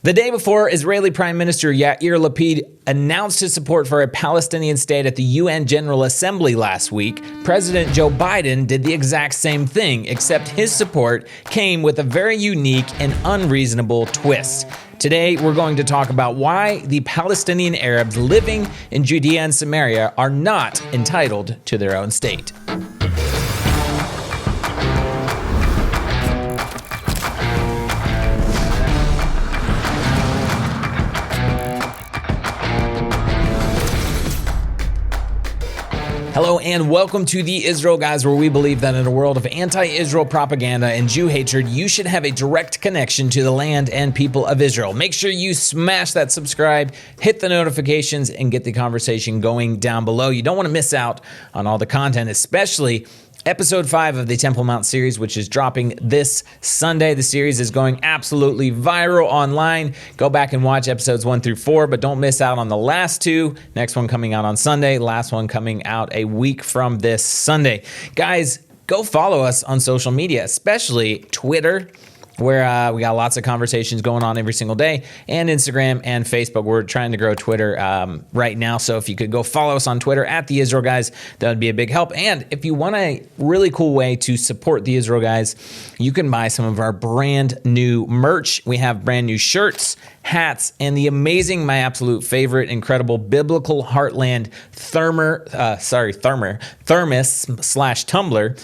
The day before, Israeli Prime Minister Yair Lapid announced his support for a Palestinian state at the UN General Assembly last week, President Joe Biden did the exact same thing, except his support came with a very unique and unreasonable twist. Today, we're going to talk about why the Palestinian Arabs living in Judea and Samaria are not entitled to their own state. Hello and welcome to the Israel Guys, where we believe that in a world of anti-Israel propaganda and Jew hatred, you should have a direct connection to the land and people of Israel. Make sure you smash that subscribe, hit the notifications, and get the conversation going down below. You don't want to miss out on all the content, especially Episode 5 of the Temple Mount series, which is dropping this Sunday. The series is going absolutely viral online. Go back and watch episodes 1 through 4, but don't miss out on the last two. Next one coming out on Sunday, last one coming out a week from this Sunday. Guys, go follow us on social media, especially Twitter, where we got lots of conversations going on every single day, and Instagram and Facebook. We're trying to grow Twitter right now, so if you could go follow us on Twitter at The Israel Guys, that would be a big help. And if you want a really cool way to support The Israel Guys, you can buy some of our brand new merch. We have brand new shirts, hats, and the amazing, my absolute favorite, incredible Biblical Heartland thermos/tumbler.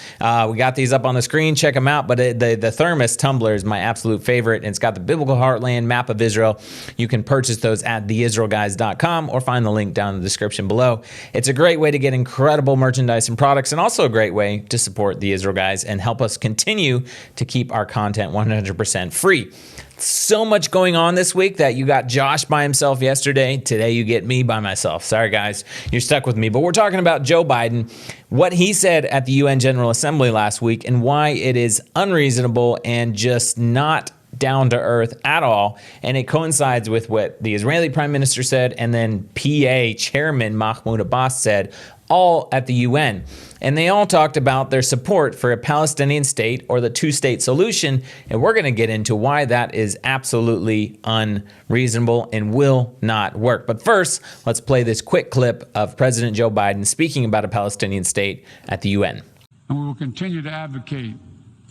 We got these up on the screen. Check them out. But the thermos tumbler is my absolute favorite, and it's got the Biblical Heartland map of Israel. You can purchase those at theisraelguys.com or find the link down in the description below. It's a great way to get incredible merchandise and products, and also a great way to support the Israel Guys and help us continue to keep our content 100% free. So much going on this week that you got Josh by himself yesterday. Today you get me by myself. Sorry, guys. You're stuck with me. But we're talking about Joe Biden, what he said at the UN General Assembly last week, and why it is unreasonable and just not down to earth at all. And it coincides with what the Israeli Prime Minister said, and then PA Chairman Mahmoud Abbas said, all at the UN. And they all talked about their support for a Palestinian state or the two-state solution, and we're going to get into why that is absolutely unreasonable and will not work. But first, let's play this quick clip of President Joe Biden speaking about a Palestinian state at the UN. And we will continue to advocate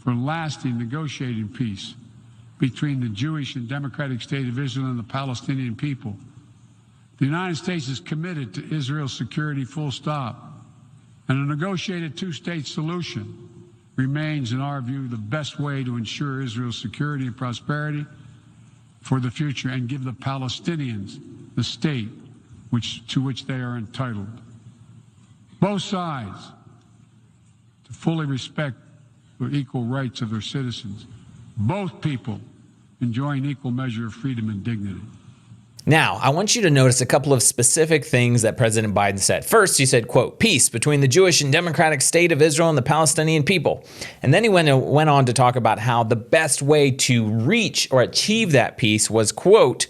for lasting negotiated peace between the Jewish and democratic state of Israel and the Palestinian people. The United States is committed to Israel's security, full stop. And a negotiated two-state solution remains, in our view, the best way to ensure Israel's security and prosperity for the future and give the Palestinians the state to which they are entitled. Both sides to fully respect the equal rights of their citizens. Both people enjoying equal measure of freedom and dignity. Now, I want you to notice a couple of specific things that President Biden said. First, he said, quote, peace between the Jewish and democratic state of Israel and the Palestinian people. And then he went on to talk about how the best way to reach or achieve that peace was, quote,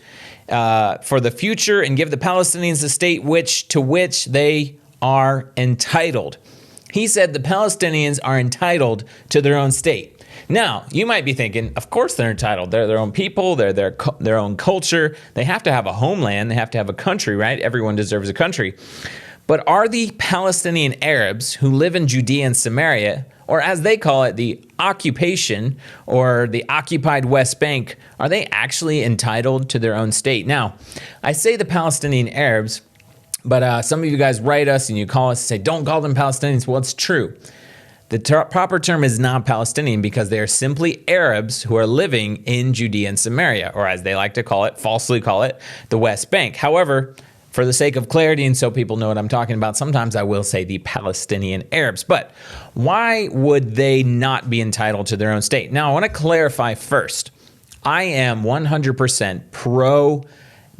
for the future and give the Palestinians the state to which they are entitled. He said the Palestinians are entitled to their own state. Now, you might be thinking, of course they're entitled. They're their own people. They're their own culture. They have to have a homeland. They have to have a country, right? Everyone deserves a country. But are the Palestinian Arabs who live in Judea and Samaria, or as they call it, the occupation or the occupied West Bank, are they actually entitled to their own state? Now, I say the Palestinian Arabs, but some of you guys write us and you call us and say, don't call them Palestinians. Well, it's true. The proper term is non-Palestinian because they are simply Arabs who are living in Judea and Samaria, or as they like to call it, falsely call it, the West Bank. However, for the sake of clarity and so people know what I'm talking about, sometimes I will say the Palestinian Arabs. But why would they not be entitled to their own state? Now, I want to clarify first. I am 100% pro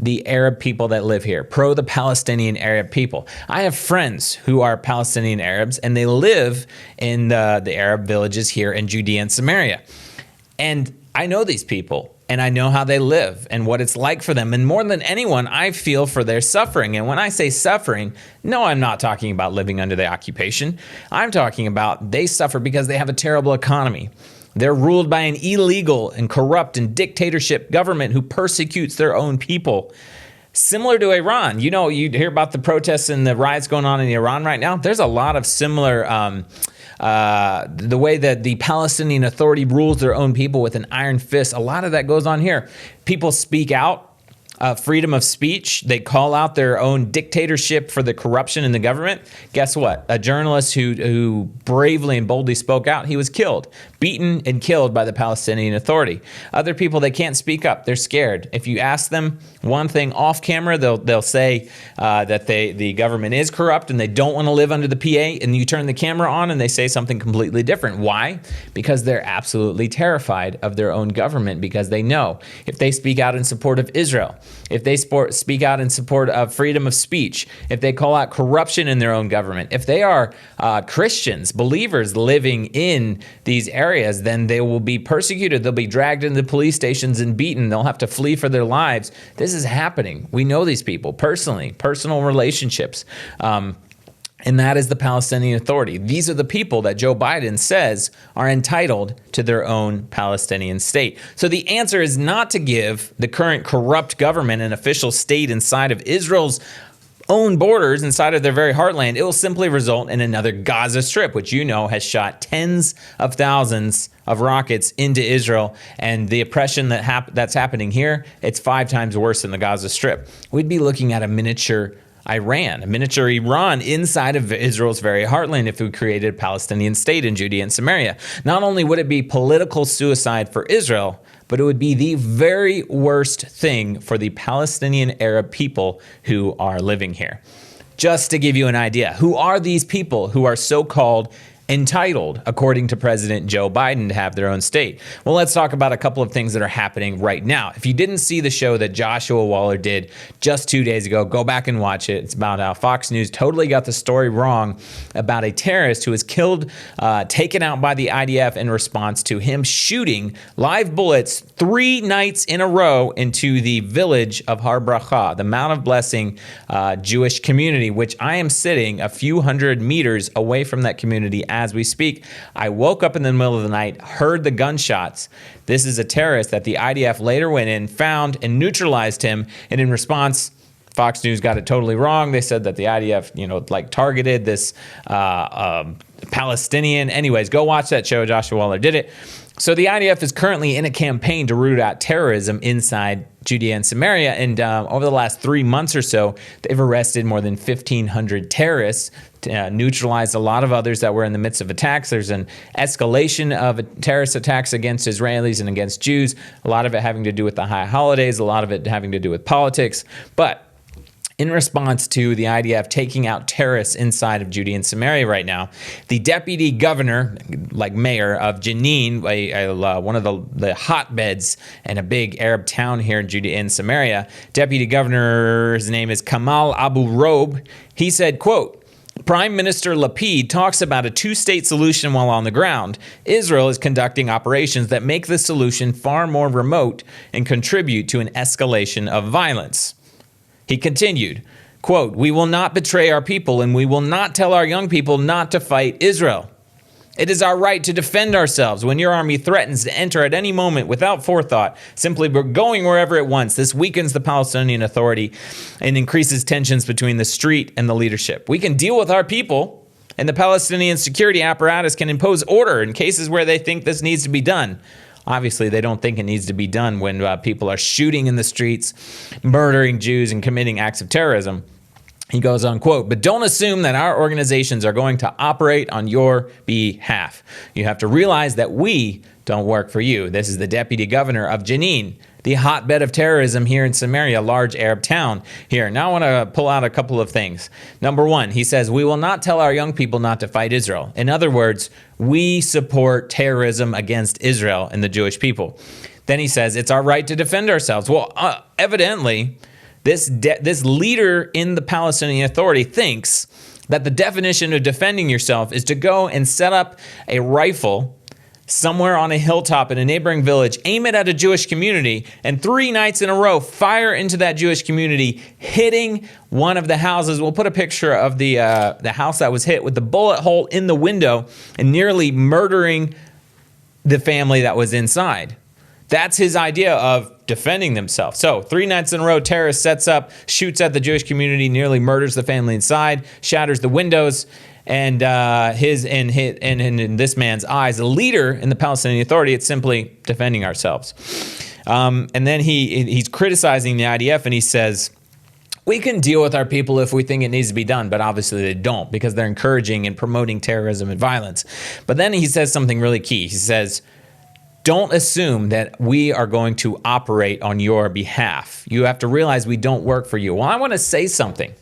the Arab people that live here, pro the Palestinian Arab people. I have friends who are Palestinian Arabs, and they live in the Arab villages here in Judea and Samaria. And I know these people, and I know how they live and what it's like for them. And more than anyone, I feel for their suffering. And when I say suffering, no, I'm not talking about living under the occupation. I'm talking about they suffer because they have a terrible economy. They're ruled by an illegal and corrupt and dictatorship government who persecutes their own people. Similar to Iran. You know, you hear about the protests and the riots going on in Iran right now. There's a lot of similar, the way that the Palestinian Authority rules their own people with an iron fist. A lot of that goes on here. People speak out. Freedom of speech. They call out their own dictatorship for the corruption in the government. Guess what? A journalist who bravely and boldly spoke out, he was killed, beaten and killed by the Palestinian Authority. Other people, they can't speak up. They're scared. If you ask them one thing off camera, they'll say that the government is corrupt and they don't want to live under the PA. And you turn the camera on and they say something completely different. Why? Because they're absolutely terrified of their own government, because they know if they speak out in support of Israel, if they speak out in support of freedom of speech, if they call out corruption in their own government, if they are Christians, believers living in these areas, then they will be persecuted. They'll be dragged into police stations and beaten. They'll have to flee for their lives. This is happening. We know these people personally, personal relationships. And that is the Palestinian Authority. These are the people that Joe Biden says are entitled to their own Palestinian state. So the answer is not to give the current corrupt government an official state inside of Israel's own borders, inside of their very heartland. It will simply result in another Gaza Strip, which you know has shot tens of thousands of rockets into Israel. And the oppression that's happening here, it's 5 times worse than the Gaza Strip. We'd be looking at a miniature Iran, a miniature Iran inside of Israel's very heartland if we created a Palestinian state in Judea and Samaria. Not only would it be political suicide for Israel, but it would be the very worst thing for the Palestinian Arab people who are living here. Just to give you an idea, who are these people who are so-called entitled, according to President Joe Biden, to have their own state? Well, let's talk about a couple of things that are happening right now. If you didn't see the show that Joshua Waller did just 2 days ago, go back and watch it. It's about how Fox News totally got the story wrong about a terrorist who was killed, taken out by the IDF in response to him shooting live bullets 3 nights in a row into the village of Har Bracha, the Mount of Blessing Jewish community, which I am sitting a few hundred meters away from that community as we speak. I woke up in the middle of the night, heard the gunshots. This is a terrorist that the IDF later went in, found, and neutralized him. And in response, Fox News got it totally wrong. They said that the IDF, targeted this Palestinian. Anyways, go watch that show. Joshua Waller did it. So the IDF is currently in a campaign to root out terrorism inside Judea and Samaria. And over the last 3 months or so, they've arrested more than 1,500 terrorists, neutralized a lot of others that were in the midst of attacks. There's an escalation of terrorist attacks against Israelis and against Jews, a lot of it having to do with the high holidays, a lot of it having to do with politics. But in response to the IDF taking out terrorists inside of Judea and Samaria right now, the deputy governor, mayor of Jenin, one of the hotbeds and a big Arab town here in Judea and Samaria, deputy governor's name is Kamal Abu Robe. He said, quote, Prime Minister Lapid talks about a 2-state solution while on the ground. Israel is conducting operations that make the solution far more remote and contribute to an escalation of violence. He continued, quote, we will not betray our people and we will not tell our young people not to fight Israel. It is our right to defend ourselves when your army threatens to enter at any moment without forethought, simply going wherever it wants. This weakens the Palestinian Authority and increases tensions between the street and the leadership. We can deal with our people, and the Palestinian security apparatus can impose order in cases where they think this needs to be done. Obviously, they don't think it needs to be done when people are shooting in the streets, murdering Jews, and committing acts of terrorism. He goes on, quote, but don't assume that our organizations are going to operate on your behalf. You have to realize that we don't work for you. This is the deputy governor of Jenin, the hotbed of terrorism here in Samaria, a large Arab town here. Now I want to pull out a couple of things. Number one, he says, we will not tell our young people not to fight Israel. In other words, we support terrorism against Israel and the Jewish people. Then he says, it's our right to defend ourselves. Well, evidently, this leader in the Palestinian Authority thinks that the definition of defending yourself is to go and set up a rifle somewhere on a hilltop in a neighboring village, aim it at a Jewish community, and 3 nights in a row fire into that Jewish community, hitting one of the houses. We'll put a picture of the house that was hit with the bullet hole in the window and nearly murdering the family that was inside. That's his idea of defending themselves. So 3 nights in a row, terrorist sets up, shoots at the Jewish community, nearly murders the family inside, shatters the windows, and in this man's eyes, the leader in the Palestinian Authority, it's simply defending ourselves. And then he's criticizing the IDF, and he says, we can deal with our people if we think it needs to be done, but obviously they don't, because they're encouraging and promoting terrorism and violence. But then he says something really key. He says, don't assume that we are going to operate on your behalf. You have to realize we don't work for you. Well, I want to say something.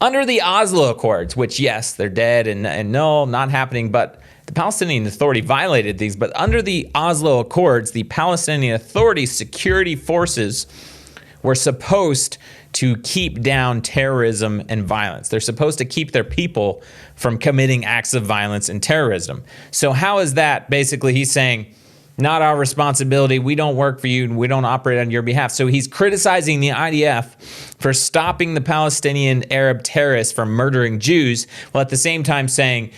Under the Oslo Accords, which, yes, they're dead and no, not happening, but the Palestinian Authority violated these. But under the Oslo Accords, the Palestinian Authority security forces were supposed to keep down terrorism and violence. They're supposed to keep their people from committing acts of violence and terrorism. So how is that? Basically, he's saying, not our responsibility. We don't work for you and we don't operate on your behalf. So he's criticizing the IDF for stopping the Palestinian Arab terrorists from murdering Jews, while at the same time saying,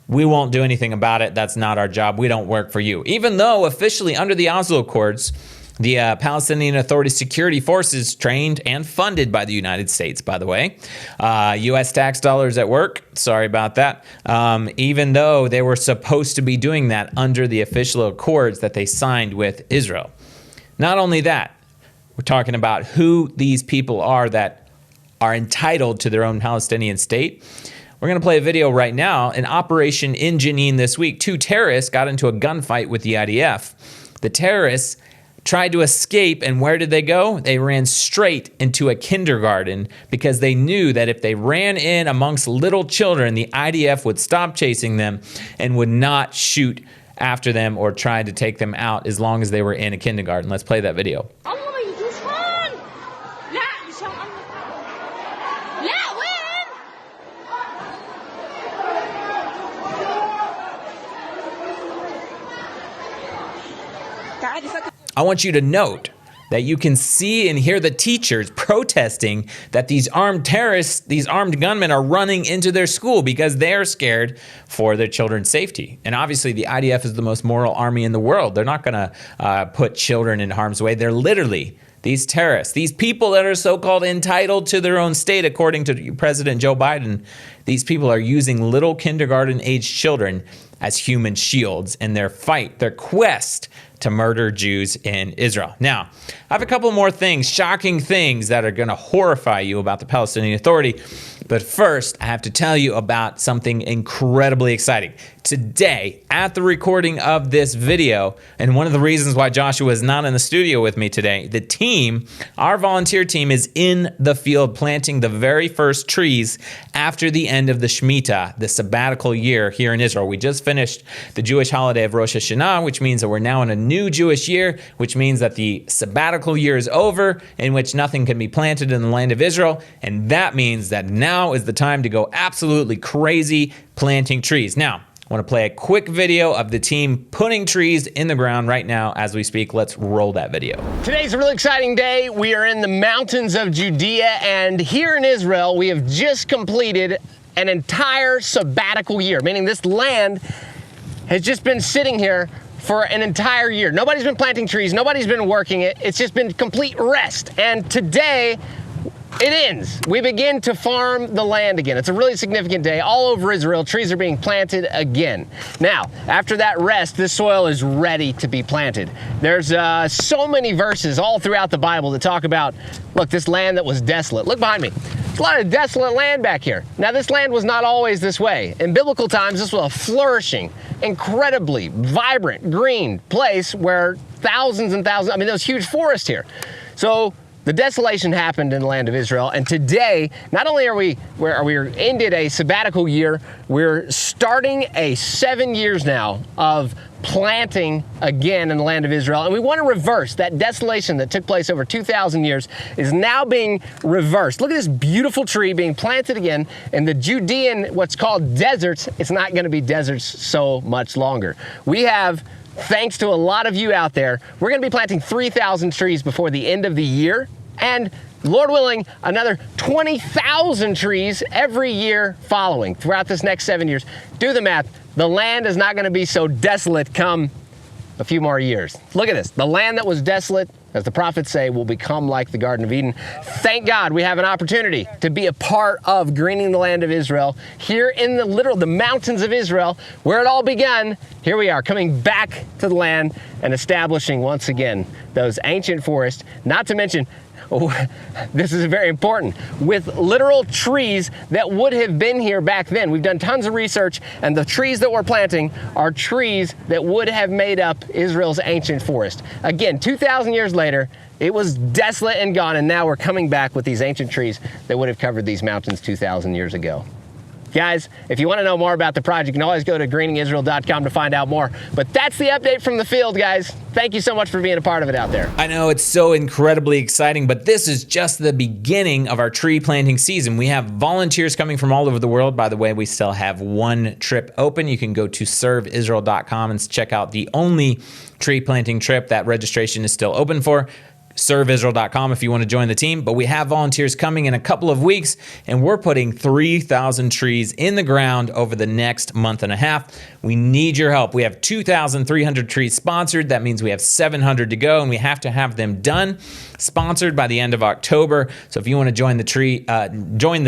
we won't do anything about it. That's not our job. We don't work for you. Even though officially under the Oslo Accords, the Palestinian Authority security forces, trained and funded by the United States, by the way, U.S. tax dollars at work. Sorry about that. Even though they were supposed to be doing that under the official accords that they signed with Israel. Not only that, we're talking about who these people are that are entitled to their own Palestinian state. We're going to play a video right now. An operation in Jenin this week. 2 terrorists got into a gunfight with the IDF. The terrorists tried to escape, and where did they go? They ran straight into a kindergarten because they knew that if they ran in amongst little children, the IDF would stop chasing them and would not shoot after them or try to take them out as long as they were in a kindergarten. Let's play that video. I want you to note that you can see and hear the teachers protesting that these armed terrorists, these armed gunmen are running into their school because they're scared for their children's safety. And obviously the IDF is the most moral army in the world. They're not going to put children in harm's way. They're literally, these terrorists, these people that are so-called entitled to their own state, according to President Joe Biden, these people are using little kindergarten-aged children as human shields in their fight, their quest to murder Jews in Israel. Now, I have a couple more things, shocking things that are going to horrify you about the Palestinian Authority. But first, I have to tell you about something incredibly exciting. Today, at the recording of this video, and one of the reasons why Joshua is not in the studio with me today, the team, our volunteer team, is in the field planting the very first trees after the end of the Shemitah, the sabbatical year here in Israel. We just finished the Jewish holiday of Rosh Hashanah, which means that we're now in a new Jewish year, which means that the sabbatical year is over, in which nothing can be planted in the land of Israel. And that means that now is the time to go absolutely crazy planting trees. Now, I want to play a quick video of the team putting trees in the ground right now as we speak. Let's roll that video. Today's a really exciting day. We are in the mountains of Judea, and here in Israel, we have just completed an entire sabbatical year, meaning this land has just been sitting here for an entire year. Nobody's been planting trees. Nobody's been working it. It's just been complete rest. And today, it ends. We begin to farm the land again. It's a really significant day. All over Israel, trees are being planted again. Now, after that rest, this soil is ready to be planted. There's so many verses all throughout the Bible that talk about, look, this land that was desolate. Look behind me. There's a lot of desolate land back here. Now, this land was not always this way. In biblical times, this was a flourishing, incredibly vibrant, green place where thousands and thousands, there was huge forest here. So the desolation happened in the land of Israel, and today, not only are we ended a sabbatical year, we're starting a 7 years now of planting again in the land of Israel, and we want to reverse that desolation that took place over 2,000 years is now being reversed. Look at this beautiful tree being planted again in the Judean, what's called deserts. It's not going to be deserts so much longer. We have, thanks to a lot of you out there, we're going to be planting 3,000 trees before the end of the year. And Lord willing, another 20,000 trees every year following throughout this next 7 years. Do the math. The land is not going to be so desolate come a few more years. Look at this. The land that was desolate, as the prophets say, will become like the Garden of Eden. Thank God we have an opportunity to be a part of greening the land of Israel here in the mountains of Israel, where it all began. Here we are, coming back to the land and establishing once again those ancient forests, not to mention, this is very important, with literal trees that would have been here back then. We've done tons of research, and the trees that we're planting are trees that would have made up Israel's ancient forest. Again, 2,000 years later, it was desolate and gone, and now we're coming back with these ancient trees that would have covered these mountains 2,000 years ago. Guys, if you want to know more about the project, you can always go to greeningisrael.com to find out more. But that's the update from the field, guys. Thank you so much for being a part of it out there. I know it's so incredibly exciting, but this is just the beginning of our tree planting season. We have volunteers coming from all over the world. By the way, we still have one trip open. You can go to serveisrael.com and check out the only tree planting trip that registration is still open for. serveisrael.com if you want to join the team. But we have volunteers coming in a couple of weeks, and we're putting 3,000 trees in the ground over the next month and a half. We need your help. We have 2,300 trees sponsored. That means we have 700 to go, and we have to have them done, sponsored by the end of October. So if you want to join the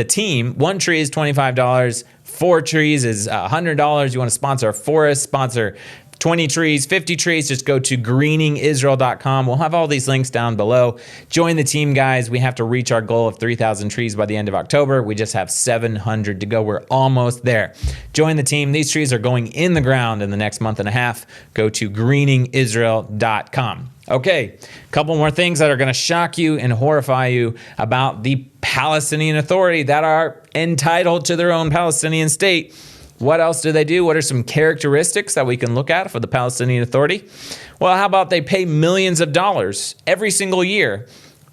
team, one tree is $25. 4 trees is $100. You want to sponsor a forest, sponsor 20 trees, 50 trees, just go to greeningisrael.com. We'll have all these links down below. Join the team, guys. We have to reach our goal of 3,000 trees by the end of October. We just have 700 to go. We're almost there. Join the team. These trees are going in the ground in the next month and a half. Go to greeningisrael.com. Okay, a couple more things that are going to shock you and horrify you about the Palestinian Authority that are entitled to their own Palestinian state. What else do they do? What are some characteristics that we can look at for the Palestinian Authority? Well, how about they pay millions of dollars every single year,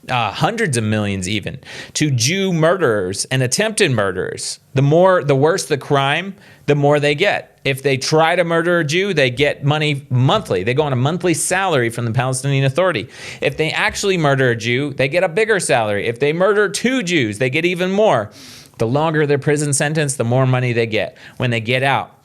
hundreds of millions even, to Jew murderers and attempted murderers. The worse the crime, the more they get. If they try to murder a Jew, they get money monthly. They go on a monthly salary from the Palestinian Authority. If they actually murder a Jew, they get a bigger salary. If they murder 2 Jews, they get even more. The longer their prison sentence, the more money they get. When they get out,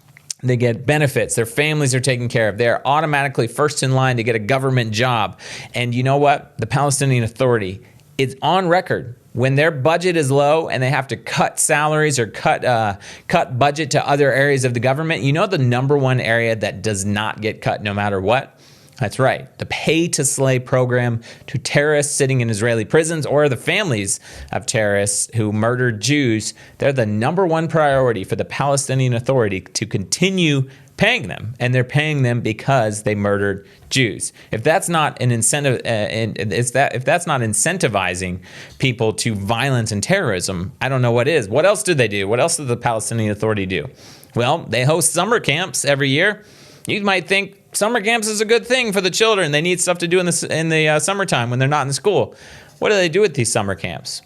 they get benefits. Their families are taken care of. They're automatically first in line to get a government job. And you know what? The Palestinian Authority is on record. When their budget is low and they have to cut salaries or cut budget to other areas of the government, you know the number one area that does not get cut no matter what? That's right, the pay-to-slay program to terrorists sitting in Israeli prisons or the families of terrorists who murdered Jews. They're the number one priority for the Palestinian Authority to continue paying them, and they're paying them because they murdered Jews. If that's not an incentive, if that's not incentivizing people to violence and terrorism, I don't know what is. What else do they do? What else does the Palestinian Authority do? Well, they host summer camps every year. You might think summer camps is a good thing for the children. They need stuff to do in the summertime when they're not in school. What do they do with these summer camps?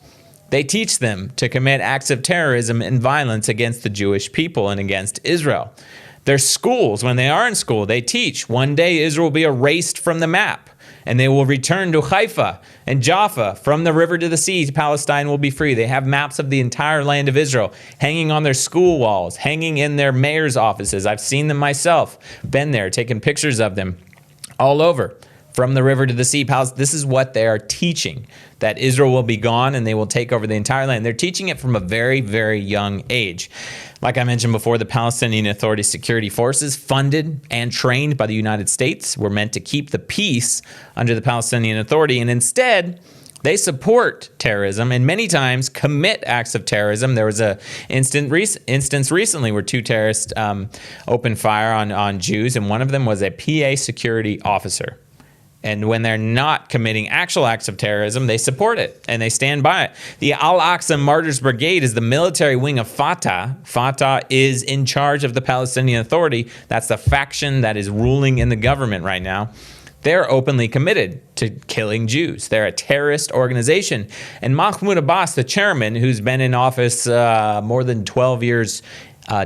They teach them to commit acts of terrorism and violence against the Jewish people and against Israel. Their schools, when they are in school, they teach one day Israel will be erased from the map, and they will return to Haifa and Jaffa. From the river to the sea, Palestine will be free. They have maps of the entire land of Israel hanging on their school walls, hanging in their mayor's offices. I've seen them myself, been there, taken pictures of them all over. From the river to the sea, this is what they are teaching, that Israel will be gone and they will take over the entire land. They're teaching it from a very, very young age. Like I mentioned before, the Palestinian Authority security forces, funded and trained by the United States, were meant to keep the peace under the Palestinian Authority, and instead, they support terrorism and many times commit acts of terrorism. There was an instance recently where 2 terrorists opened fire on Jews, and one of them was a PA security officer. And when they're not committing actual acts of terrorism, they support it and they stand by it. The Al-Aqsa Martyrs Brigade is the military wing of Fatah. Fatah is in charge of the Palestinian Authority. That's the faction that is ruling in the government right now. They're openly committed to killing Jews. They're a terrorist organization. And Mahmoud Abbas, the chairman, who's been in office more than 12 years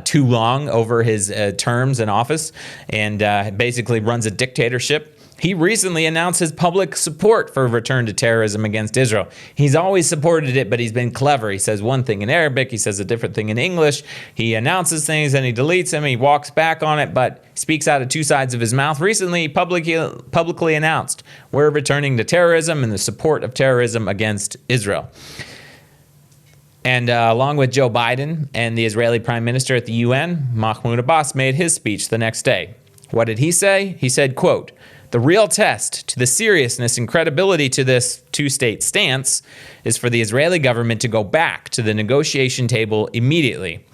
too long over his terms in office and basically runs a dictatorship, He recently announced his public support for a return to terrorism against Israel. He's always supported it, but he's been clever. He says one thing in Arabic, he says a different thing in English. He announces things and he deletes them. He walks back on it, but speaks out of two sides of his mouth. Recently, he publicly announced we're returning to terrorism and the support of terrorism against Israel. And along with Joe Biden and the Israeli Prime Minister at the UN, Mahmoud Abbas made his speech the next day. What did he say? He said, quote, "The real test to the seriousness and credibility to this two-state stance is for the Israeli government to go back to the negotiation table immediately."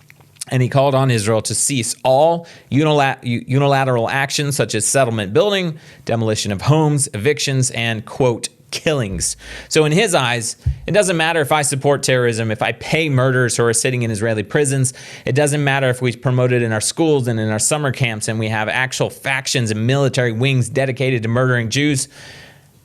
And he called on Israel to cease all unilateral actions such as settlement building, demolition of homes, evictions, and, quote, killings. So in his eyes, it doesn't matter if I support terrorism, if I pay murderers who are sitting in Israeli prisons. It doesn't matter if we promote it in our schools and in our summer camps and we have actual factions and military wings dedicated to murdering Jews.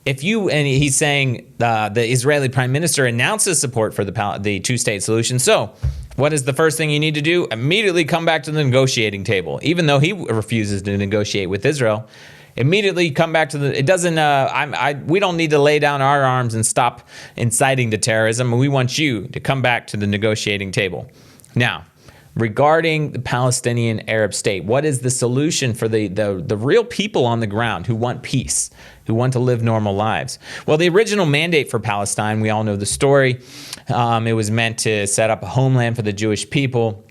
And he's saying the Israeli Prime Minister announces support for the two-state solution. So what is the first thing you need to do? Immediately come back to the negotiating table, even though he refuses to negotiate with Israel. Immediately come back to we don't need to lay down our arms and stop inciting to terrorism. We want you to come back to the negotiating table. Now, regarding the Palestinian Arab state, what is the solution for the real people on the ground who want peace, who want to live normal lives? Well, the original mandate for Palestine, we all know the story. It was meant to set up a homeland for the Jewish people.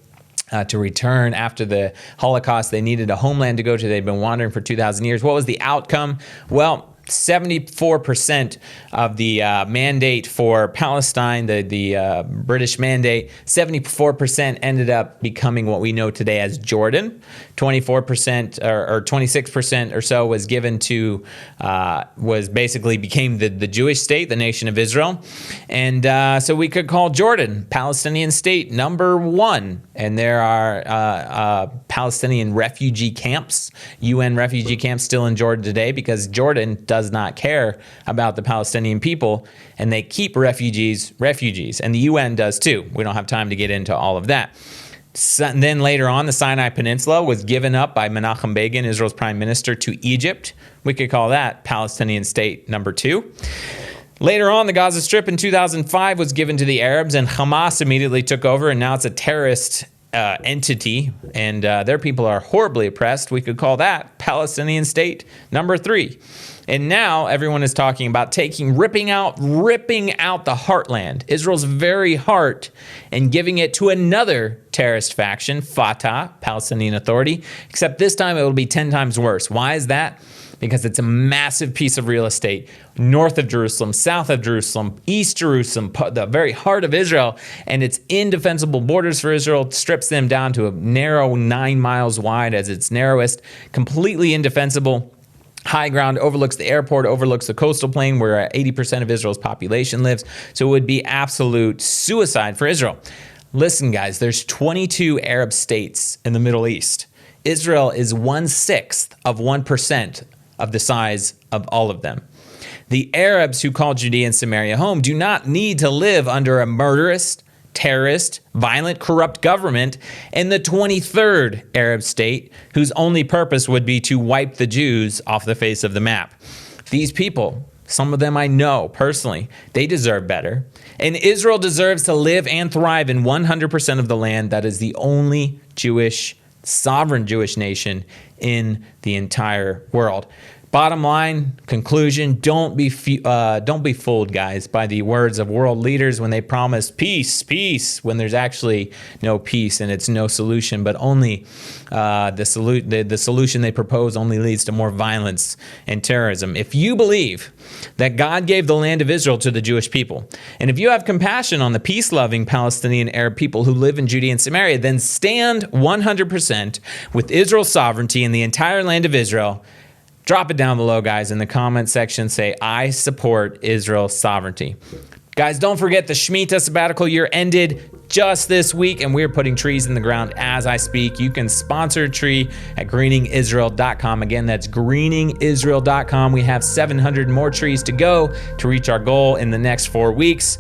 To return after the Holocaust. They needed a homeland to go to. They'd been wandering for 2,000 years. What was the outcome? Well, 74% of the mandate for Palestine, the British mandate, 74% ended up becoming what we know today as Jordan. 24% or 26% or so was given to, became the Jewish state, the nation of Israel. And so we could call Jordan Palestinian state number one. And there are Palestinian refugee camps, UN refugee camps still in Jordan today, because Jordan does not care about the Palestinian people, and they keep refugees, and the UN does too. We don't have time to get into all of that. And then later on, the Sinai Peninsula was given up by Menachem Begin, Israel's prime minister, to Egypt. We could call that Palestinian state number two. Later on, the Gaza Strip in 2005 was given to the Arabs, and Hamas immediately took over, and now it's a terrorist entity, and their people are horribly oppressed. We could call that Palestinian state number three. And now everyone is talking about ripping out the heartland, Israel's very heart, and giving it to another terrorist faction, Fatah, Palestinian Authority, except this time it will be 10 times worse. Why is that? Because it's a massive piece of real estate north of Jerusalem, south of Jerusalem, East Jerusalem, the very heart of Israel, and its indefensible borders for Israel strips them down to a narrow 9 miles wide as its narrowest, completely indefensible. High ground, overlooks the airport, overlooks the coastal plain where 80% of Israel's population lives. So it would be absolute suicide for Israel. Listen, guys, there's 22 Arab states in the Middle East. Israel is 1/6 of 1% of the size of all of them. The Arabs who call Judea and Samaria home do not need to live under a murderous, terrorist, violent, corrupt government in the 23rd Arab state, whose only purpose would be to wipe the Jews off the face of the map. These people, some of them I know personally, they deserve better. And Israel deserves to live and thrive in 100% of the land that is the only sovereign Jewish nation in the entire world. Bottom line, conclusion, don't be fooled, guys, by the words of world leaders when they promise peace, when there's actually no peace and it's no solution, but only the solution they propose only leads to more violence and terrorism. If you believe that God gave the land of Israel to the Jewish people, and if you have compassion on the peace-loving Palestinian Arab people who live in Judea and Samaria, then stand 100% with Israel's sovereignty in the entire land of Israel. Drop it down below, guys, in the comment section. Say, I support Israel's sovereignty. Guys, don't forget the Shemitah sabbatical year ended just this week, and we're putting trees in the ground as I speak. You can sponsor a tree at greeningisrael.com. Again, that's greeningisrael.com. We have 700 more trees to go to reach our goal in the next 4 weeks.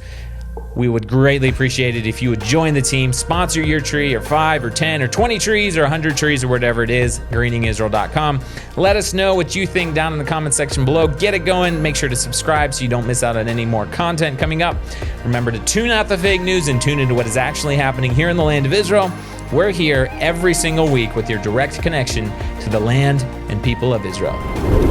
We would greatly appreciate it if you would join the team, sponsor your tree, or 5 or 10 or 20 trees or 100 trees or whatever it is, greeningisrael.com. Let us know what you think down in the comment section below. Get it going. Make sure to subscribe so you don't miss out on any more content coming up. Remember to tune out the fake news and tune into what is actually happening here in the land of Israel. We're here every single week with your direct connection to the land and people of Israel.